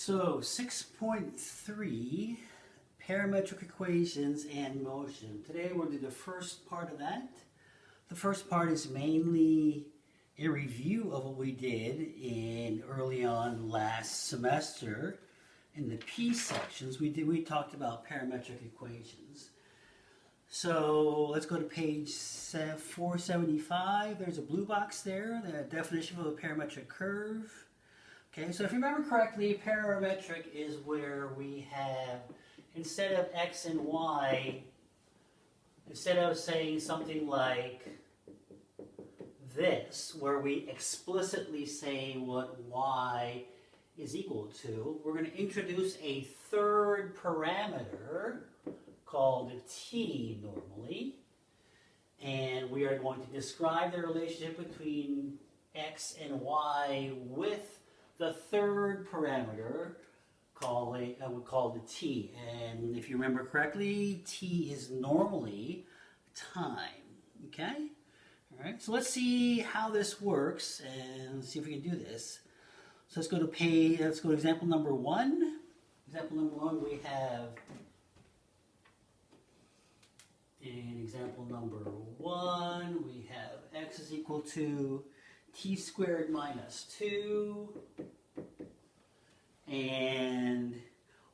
So 6.3, parametric equations and motion. Today we're going to do the first part of that. The first part is mainly a review of what we did in early on last semester. In the P sections, we talked about parametric equations. So let's go to page 475. There's a blue box there, the definition of a parametric curve. Okay, so if you remember correctly, parametric is where we have, instead of x and y, instead of saying something like this, where we explicitly say what y is equal to, we're going to introduce a third parameter called t normally, and we are going to describe the relationship between x and y with the third parameter called the t. And if you remember correctly, t is normally time. Okay? All right, so let's see how this works and see if we can do this. So let's go to example number 1. Example number 1, we have, in example number 1, we have x is equal to t squared minus 2, and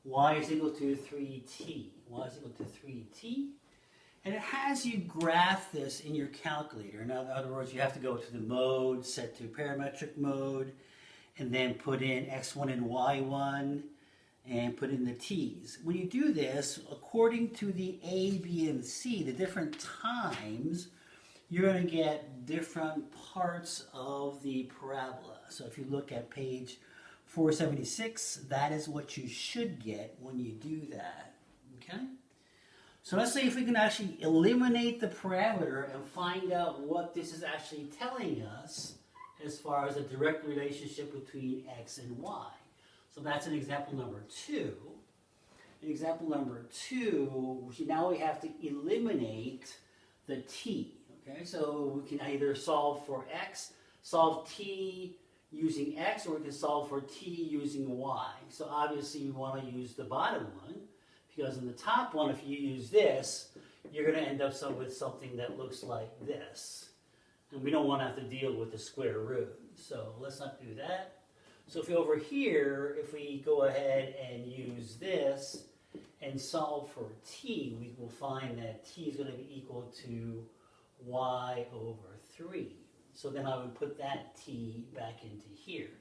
y is equal to 3t. Y is equal to 3t. And it has you graph this in your calculator. In other words, you have to go to the mode, set to parametric mode, and then put in x1 and y1, and put in the t's. When you do this, according to the A, B, and C, the different times, you're going to get different parts of the parabola. So if you look at page 476, that is what you should get when you do that. Okay? So let's say if we can actually eliminate the parameter and find out what this is actually telling us as far as a direct relationship between x and y. So that's an example number 2. In example number 2, now we have to eliminate the t. Okay, so we can either solve for x, solve t using x, or we can solve for t using y. So obviously we want to use the bottom one, because in the top one, if you use this, you're going to end up with something that looks like this. And we don't want to have to deal with the square root. So let's not do that. So if over here, if we go ahead and use this and solve for t, we will find that t is going to be equal to y over 3. So then I would put that t back into here.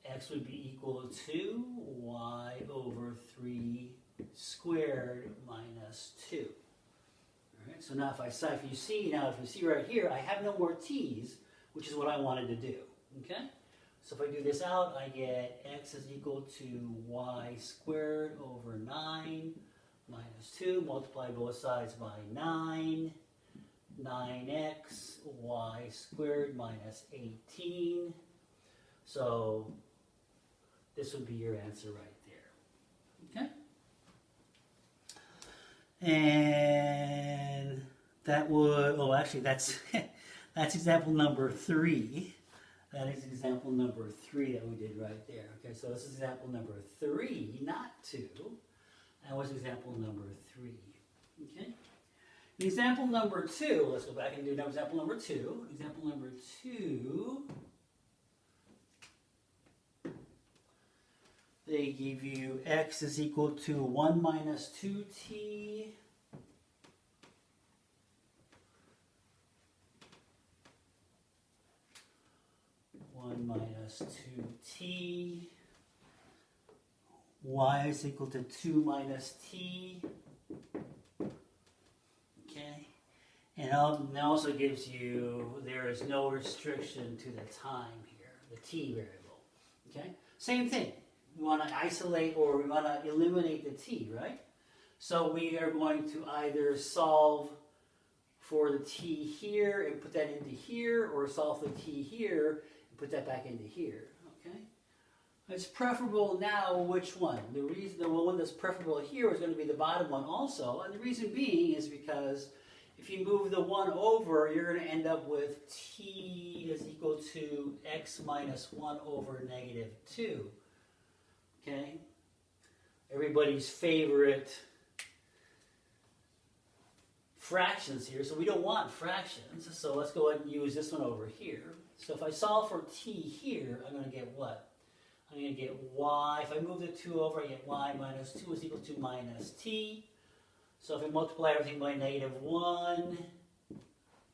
X would be equal to y over 3 squared minus 2. All right, so now if you see right here, I have no more t's, which is what I wanted to do. Okay? So if I do this out, I get x is equal to y squared over 9 minus 2. Multiply both sides by 9. 9x y squared minus 18. So this would be your answer right there. Okay? And that would, that's example number 3. That is example number 3 that we did right there. Okay, so this is example number 3, not 2. That was example number 3. Okay? In example number 2, let's go back and do example number 2. Example number 2, they give you x is equal to 1 minus 2t. Minus 2t, y is equal to 2 minus t, okay, and it also gives you, there is no restriction to the time here, the t variable, okay, same thing, we want to isolate or we want to eliminate the t, right, so we are going to either solve for the t here and put that into here, or solve the t here put that back into here, okay? It's preferable now, which one? The one that's preferable here is going to be the bottom one also, and the reason being is because if you move the 1 over, you're going to end up with t is equal to x minus 1 over negative 2. Okay? Everybody's favorite fractions here. So we don't want fractions. So let's go ahead and use this one over here. So if I solve for t here, I'm going to get what? I'm going to get y. If I move the 2 over, I get y minus 2 is equal to minus t. So if I multiply everything by -1,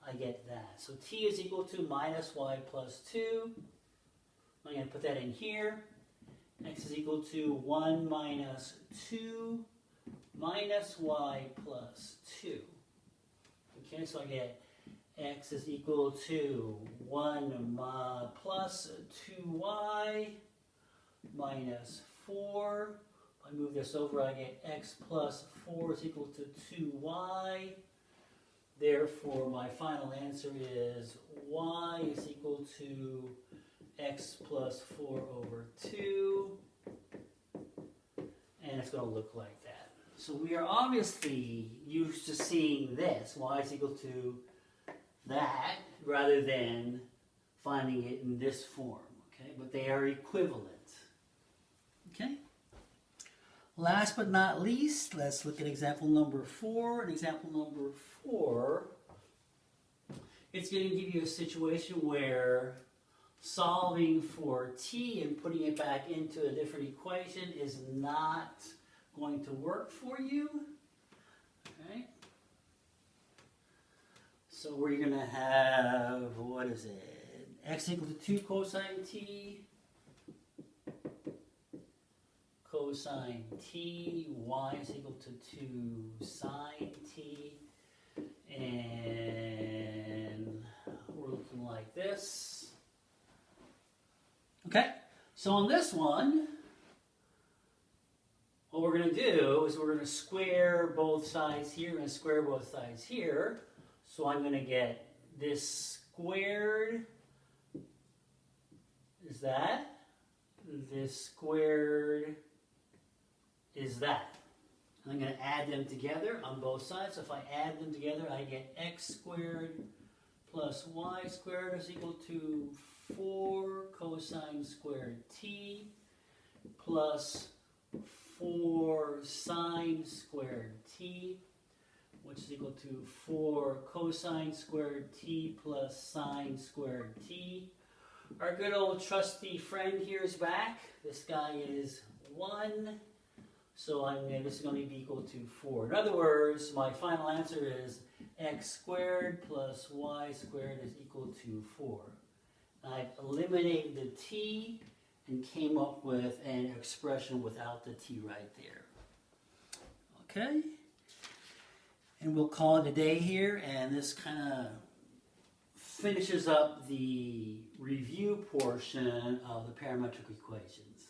I get that. So t is equal to minus y plus 2. I'm going to put that in here. X is equal to 1 minus 2 minus y plus 2. Okay, so I get x is equal to 1 plus 2y minus 4. If I move this over, I get x plus 4 is equal to 2y. Therefore, my final answer is y is equal to x plus 4 over 2. And it's going to look like that. So we are obviously used to seeing this, y is equal to that, rather than finding it in this form. Okay, but they are equivalent. Okay. Last but not least, let's look at example number 4. In example number 4, it's going to give you a situation where solving for t and putting it back into a different equation is not going to work for you. Okay. So we're going to have, what is it? X equal to 2 cosine t. Cosine t, y is equal to 2 sine t, and we're looking like this. Okay, so on this one, what we're going to do is we're going to square both sides here and square both sides here. So I'm going to get this squared is that, this squared is that. I'm going to add them together on both sides. So if I add them together, I get x squared plus y squared is equal to 4 cosine squared t plus 4 sine squared t, which is equal to 4 cosine squared t plus sine squared t. Our good old trusty friend here is back. This guy is 1. So this is going to be equal to 4. In other words, my final answer is x squared plus y squared is equal to 4. I've eliminated the t and came up with an expression without the t right there. Okay? And we'll call it a day here, and this kind of finishes up the review portion of the parametric equations.